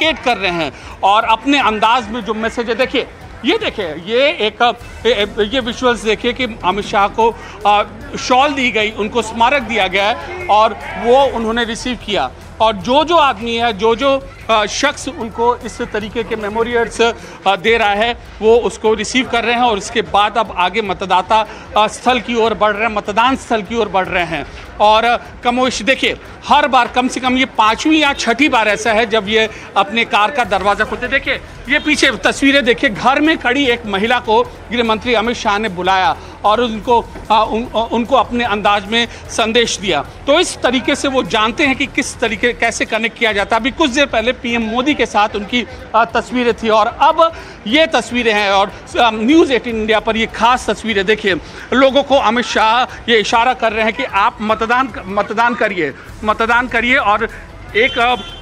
Communicate कर रहे हैं और अपने अंदाज में जो मैसेज है, देखिए ये देखिए, ये विजुअल्स देखिए कि अमित शाह को शॉल दी गई, उनको स्मारक दिया गया है और वो उन्होंने रिसीव किया। और जो आदमी है, जो शख्स उनको इस तरीके के मेमोरियल्स दे रहा है, वो उसको रिसीव कर रहे हैं और उसके बाद अब आगे मतदाता स्थल की ओर बढ़ रहे हैं, मतदान स्थल की ओर बढ़ रहे हैं। और कमोश देखिए, हर बार कम से कम ये 5वीं या 6ठी बार ऐसा है जब ये अपने कार का दरवाज़ा खोलते। देखिए ये पीछे तस्वीरें देखिए, घर में खड़ी एक महिला को गृह मंत्री अमित शाह ने बुलाया और उनको अपने अंदाज में संदेश दिया। तो इस तरीके से वो जानते हैं कि किस तरीके कैसे कनेक्ट किया जाता है। अभी कुछ देर पहले पीएम मोदी के साथ उनकी तस्वीरें थी और अब ये तस्वीरें हैं और न्यूज़ 18 इंडिया पर ये खास तस्वीरें देखिए। लोगों को अमित शाह ये इशारा कर रहे हैं कि आप मतदान करिए और एक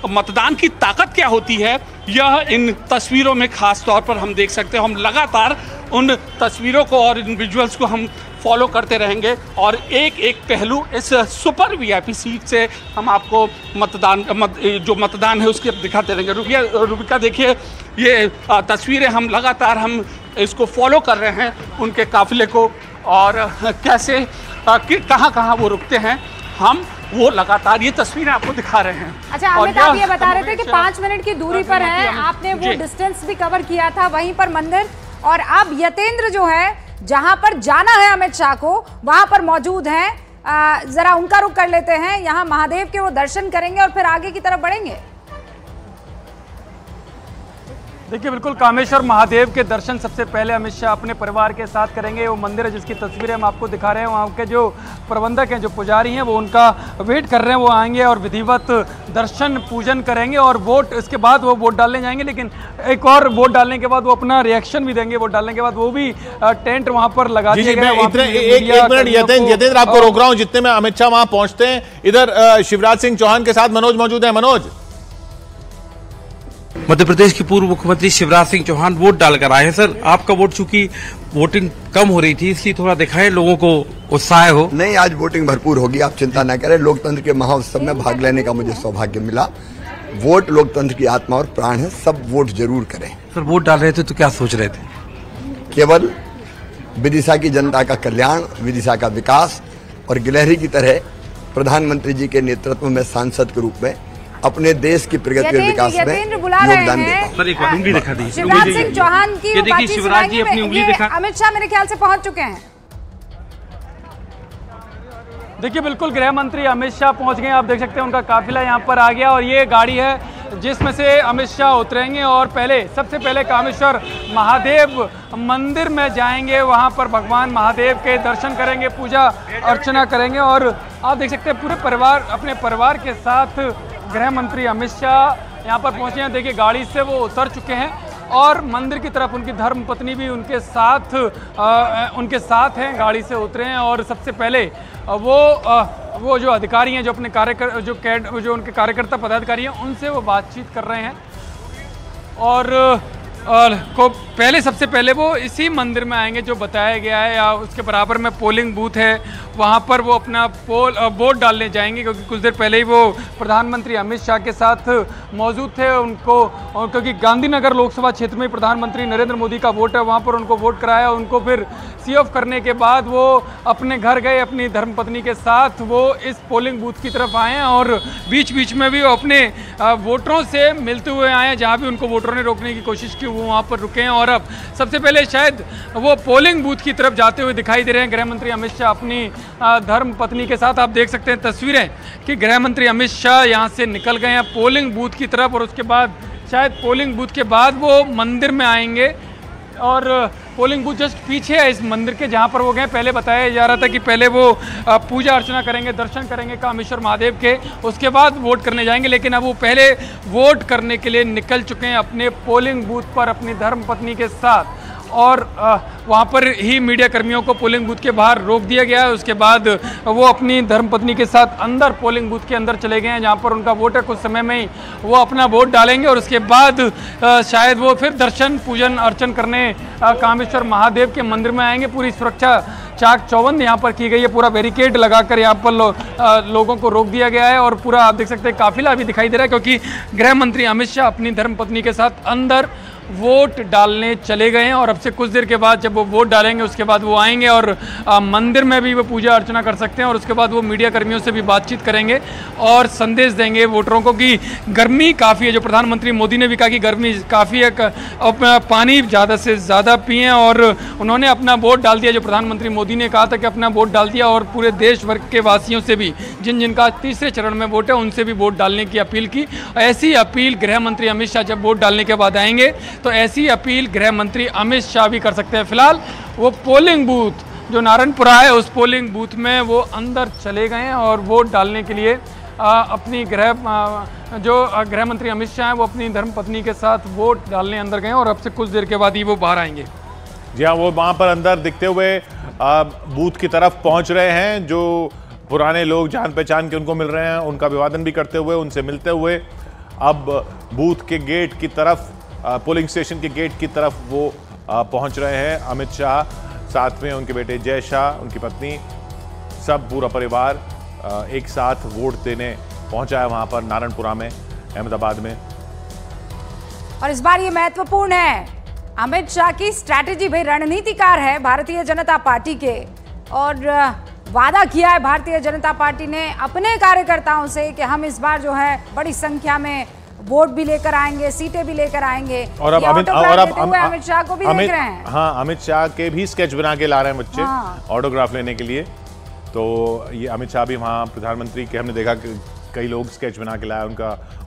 मतदान की ताकत क्या होती है, यह इन तस्वीरों में खास तौर पर हम देख सकते हैं। हम लगातार उन तस्वीरों को और इन विजुअल्स को हम फॉलो करते रहेंगे और एक पहलू इस सुपर वीआईपी सीट से हम आपको जो मतदान है उसके दिखाते रहेंगे। रुबिका देखिए, ये तस्वीरें हम लगातार हम इसको फॉलो कर रहे हैं, उनके काफिले को, और कैसे कहाँ वो रुकते हैं, हम वो लगातार ये तस्वीरें आपको दिखा रहे हैं। अच्छा अमित, आप ये बता रहे थे कि 5 मिनट की दूरी पर है, आपने वो डिस्टेंस भी कवर किया था, वहीं पर मंदिर, और अब यतेंद्र जो है जहां पर जाना है अमित शाह को वहां पर मौजूद हैं। जरा उनका रुख कर लेते हैं, यहाँ महादेव के वो दर्शन करेंगे और फिर आगे की तरफ बढ़ेंगे। देखिए बिल्कुल, कामेश्वर महादेव के दर्शन सबसे पहले अमित शाह अपने परिवार के साथ करेंगे। वो मंदिर है जिसकी तस्वीरें हम आपको दिखा रहे हैं, वहाँ के जो प्रबंधक हैं, जो पुजारी हैं, वो उनका वेट कर रहे हैं। वो आएंगे और विधिवत दर्शन पूजन करेंगे और वोट, इसके बाद वो वोट डालने जाएंगे। लेकिन एक और वोट डालने के बाद वो अपना रिएक्शन भी देंगे। वोट डालने के बाद वो भी टेंट वहाँ पर लगा दिए गए। एक मिनट यतेंद्र, आपको रोक रहा हूँ। जितने में अमित शाह वहाँ पहुँचते हैं, इधर शिवराज सिंह चौहान के साथ मनोज मौजूद है। मनोज, मध्य प्रदेश के पूर्व मुख्यमंत्री शिवराज सिंह चौहान वोट डालकर आए हैं। सर, आपका वोट, चूंकि वोटिंग कम हो रही थी, इसलिए थोड़ा दिखाएं, लोगों को उत्साह हो। नहीं, आज वोटिंग भरपूर होगी, आप चिंता न करें। लोकतंत्र के महोत्सव में भाग लेने का मुझे सौभाग्य मिला। वोट लोकतंत्र की आत्मा और प्राण है, सब वोट जरूर करें। सर, वोट डाल रहे थे तो क्या सोच रहे थे? केवल विदिशा की जनता का कल्याण, विदिशा का विकास, और गिलहरी की तरह प्रधानमंत्री जी के नेतृत्व में सांसद के रूप में अपने देश की प्रगति और विकास में योगदान देता हूं। सर, एक बार उंगली दिखा दीजिए। शिवराज सिंह चौहान की ये देखिए, शिवराज जी अपनी उंगली दिखा। अमित शाह मेरे ख्याल से पहुंच चुके हैं। देखिए बिल्कुल, गृह मंत्री अमित शाह पहुंच गए। आप देख सकते हैं उनका काफिला यहाँ पर आ गया और ये गाड़ी है जिसमें से अमित शाह उतरेंगे और सबसे पहले कामेश्वर महादेव मंदिर में जाएंगे। वहाँ पर भगवान महादेव के दर्शन करेंगे, पूजा अर्चना करेंगे। और आप देख सकते हैं पूरे परिवार, अपने परिवार के साथ गृह मंत्री अमित शाह यहाँ पर पहुँचे हैं। देखिए गाड़ी से वो उतर चुके हैं और मंदिर की तरफ उनकी धर्मपत्नी भी उनके साथ हैं, गाड़ी से उतरे हैं। और सबसे पहले वो जो अधिकारी हैं, जो अपने जो उनके कार्यकर्ता पदाधिकारी हैं, उनसे वो बातचीत कर रहे हैं। और सबसे पहले वो इसी मंदिर में आएंगे जो बताया गया है, या उसके बराबर में पोलिंग बूथ है, वहाँ पर वो अपना वोट डालने जाएंगे। क्योंकि कुछ देर पहले ही वो प्रधानमंत्री अमित शाह के साथ मौजूद थे। क्योंकि गांधीनगर लोकसभा क्षेत्र में प्रधानमंत्री नरेंद्र मोदी का वोट है, वहाँ पर उनको वोट कराया। उनको फिर सी ऑफ करने के बाद वो अपने घर गए, अपनी धर्मपत्नी के साथ वो इस पोलिंग बूथ की तरफ आए हैं। और बीच बीच में भी वो अपने वोटरों से मिलते हुए आए हैं। जहाँ भी उनको वोटरों ने रोकने की कोशिश की, वो वहाँ पर रुके हैं। और अब सबसे पहले शायद वो पोलिंग बूथ की तरफ जाते हुए दिखाई दे रहे हैं गृह मंत्री अमित शाह अपनी धर्म पत्नी के साथ। आप देख सकते हैं तस्वीरें कि गृह मंत्री अमित शाह यहाँ से निकल गए हैं पोलिंग बूथ की तरफ। और उसके बाद शायद पोलिंग बूथ के बाद वो मंदिर में आएंगे। और पोलिंग बूथ जस्ट पीछे है इस मंदिर के, जहाँ पर वो गए। पहले बताया जा रहा था कि पहले वो पूजा अर्चना करेंगे, दर्शन करेंगे कामेश्वर महादेव के, उसके बाद वोट करने जाएंगे। लेकिन अब वो पहले वोट करने के लिए निकल चुके हैं अपने पोलिंग बूथ पर अपनी धर्मपत्नी के साथ। और वहाँ पर ही मीडिया कर्मियों को पोलिंग बूथ के बाहर रोक दिया गया है। उसके बाद वो अपनी धर्मपत्नी के साथ अंदर पोलिंग बूथ के अंदर चले गए हैं, जहाँ पर उनका वोट है। कुछ समय में ही वो अपना वोट डालेंगे और उसके बाद शायद वो फिर दर्शन पूजन अर्चन करने कामेश्वर महादेव के मंदिर में आएंगे। पूरी सुरक्षा चाक चौबंद यहाँ पर की गई है, पूरा बैरिकेड लगाकर यहाँ पर लोगों को रोक दिया गया है और पूरा आप देख सकते हैं काफिला भी दिखाई दे रहा है, क्योंकि गृह मंत्री अमित शाह अपनी धर्मपत्नी के साथ अंदर वोट डालने चले गए हैं और अब से कुछ देर के बाद जब वो वोट डालेंगे उसके बाद वो आएंगे और मंदिर में भी वो पूजा अर्चना कर सकते हैं और उसके बाद वो मीडिया कर्मियों से भी बातचीत करेंगे और संदेश देंगे वोटरों को कि गर्मी काफ़ी है। जो प्रधानमंत्री मोदी ने भी कहा कि गर्मी काफ़ी है, पानी ज़्यादा से ज़्यादा पिएं और उन्होंने अपना वोट डाल दिया। जो प्रधानमंत्री मोदी ने कहा था कि अपना वोट डाल दिया और पूरे देश भर के वासियों से भी जिनका तीसरे चरण में वोट है उनसे भी वोट डालने की अपील की। ऐसी अपील गृह मंत्री अमित शाह जब वोट डालने के बाद आएंगे तो ऐसी अपील गृह मंत्री अमित शाह भी कर सकते हैं। फिलहाल वो पोलिंग बूथ जो नारायणपुरा है उस पोलिंग बूथ में वो अंदर चले गए हैं और वोट डालने के लिए अपनी गृह मंत्री अमित शाह है वो अपनी धर्मपत्नी के साथ वोट डालने अंदर गए और अब से कुछ देर के बाद ही वो बाहर आएंगे। जी हाँ, वो वहां पर अंदर दिखते हुए बूथ की तरफ पहुंच रहे हैं। जो पुराने लोग जान पहचान के उनको मिल रहे हैं, उनका अभिवादन भी करते हुए, उनसे मिलते हुए अब बूथ के गेट की तरफ, पोलिंग स्टेशन के गेट की तरफ वो पहुंच रहे हैं। अमित शाह, साथ में उनके बेटे जय शाह, उनकी पत्नी, सब पूरा परिवार एक साथ वोट देने पहुंचा है वहां पर नारायणपुरा में, अहमदाबाद में। और इस बार ये महत्वपूर्ण है, अमित शाह की स्ट्रैटेजी, भाई रणनीतिकार है भारतीय जनता पार्टी के और वादा किया है भारतीय जनता पार्टी ने अपने कार्यकर्ताओं से कि हम इस बार जो है बड़ी संख्या में वोट भी लेकर आएंगे, सीटें भी लेकर आएंगे। और अब अमित शाह को भी देख रहे हैं। हाँ, अमित शाह के भी स्केच बना के ला रहे हैं बच्चे ऑटोग्राफ लेने के लिए। तो ये अमित शाह भी वहाँ प्रधानमंत्री के, हमने देखा कि कई लोग स्केच बना के लाए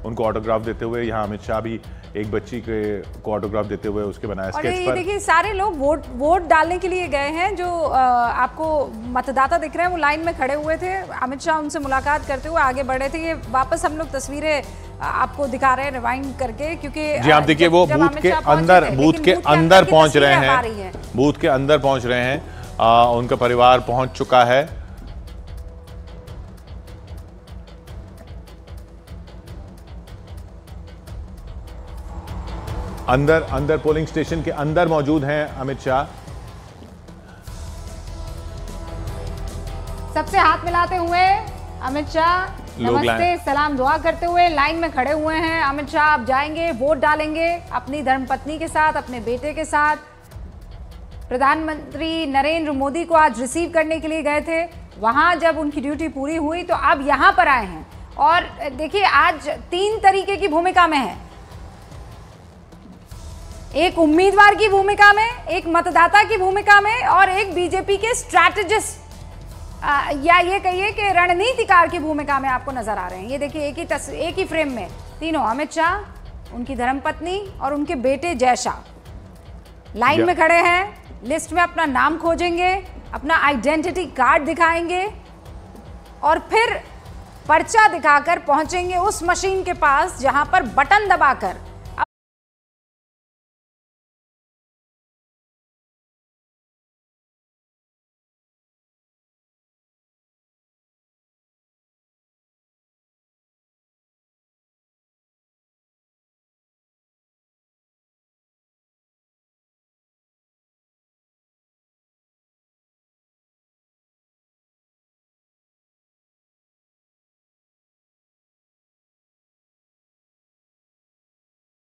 उनको ऑटोग्राफ देते हुए। यहाँ अमित शाह भी एक बच्ची को ऑटोग्राफ देते हुए उसके बनाया स्केच पर। देखिए सारे लोग वोट डालने के लिए गए हैं। जो आपको मतदाता दिख रहे हैं वो लाइन में खड़े हुए थे, अमित शाह उनसे मुलाकात करते हुए आगे बढ़े थे। ये वापस हम लोग तस्वीरें आपको दिखा रहे हैं रिवाइंड करके, क्योंकि जी आप देखिए वो बूथ के अंदर पहुंच रहे हैं, बूथ के अंदर पहुंच रहे हैं, उनका परिवार पहुंच चुका है। अंदर पोलिंग स्टेशन के अंदर मौजूद हैं अमित शाह। सबसे हाथ मिलाते हुए अमित शाह नमस्ते सलाम दुआ करते हुए लाइन में खड़े हुए हैं। अमित शाह अब जाएंगे, वोट डालेंगे अपनी धर्मपत्नी के साथ, अपने बेटे के साथ। प्रधानमंत्री नरेंद्र मोदी को आज रिसीव करने के लिए गए थे, वहां जब उनकी ड्यूटी पूरी हुई तो अब यहां पर आए हैं। और देखिए आज 3 तरीके की भूमिका में है, एक उम्मीदवार की भूमिका में, एक मतदाता की भूमिका में और एक बीजेपी के स्ट्रैटेजिस्ट या ये कहिए कि रणनीतिकार की भूमिका में आपको नजर आ रहे हैं। ये देखिए एक ही फ्रेम में तीनों, अमित शाह, उनकी धर्मपत्नी और उनके बेटे जय शाह लाइन में खड़े हैं। लिस्ट में अपना नाम खोजेंगे, अपना आइडेंटिटी कार्ड दिखाएंगे और फिर पर्चा दिखाकर पहुंचेंगे उस मशीन के पास जहां पर बटन दबाकर